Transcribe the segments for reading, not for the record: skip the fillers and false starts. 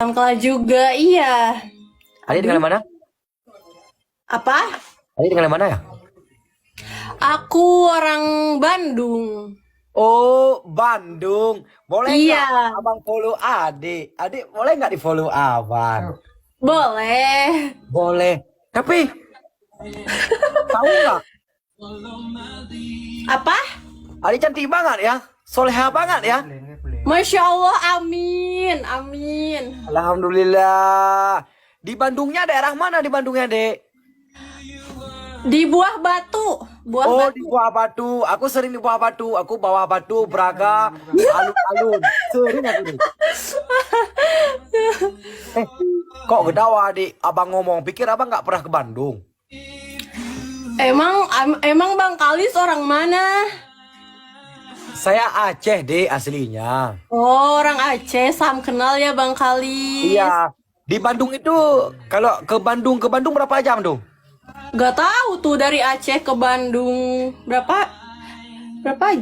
Angkla juga, iya. Adik tinggal di mana? Apa? Adik tinggal di mana ya? Aku orang Bandung. Oh, Bandung. Boleh nggak Iya, abang follow adik? Adik boleh nggak di follow abang? boleh. Boleh. Tapi tahu nggak? Apa? Adik cantik banget ya. Soleha banget ya. Masya Allah, amin, amin. Alhamdulillah. Di Bandungnya daerah mana di Bandungnya, Dek? Di Buah Batu, Buah Oh, Batu. di Buah Batu. Aku sering di Buah Batu. Aku bawa batu, Braga, alun-alun. Sering aku nih. Eh, kok gedawa, Adik? Abang ngomong, pikir abang nggak pernah ke Bandung. Emang Bang Kalis orang mana? Saya Aceh, Dek, aslinya. Oh, orang Aceh, Sam kenal ya Bang Kalis. Iya. Di Bandung itu, kalau ke Bandung berapa jam tuh? Gak tahu tuh dari Aceh ke Bandung berapa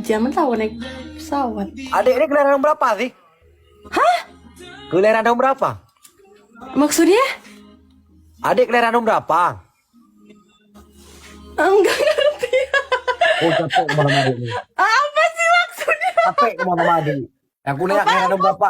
jam tahu naik pesawat. Adik ini kelahiran tahun berapa sih? Hah? Kelahiran tahun berapa? Maksudnya? Adik kelahiran tahun berapa? Enggak ngerti. Oh, capek kemana-mana ini. Apa sih maksudnya? Capek kemana-mana. Yang kuliah kelahiran tahun berapa?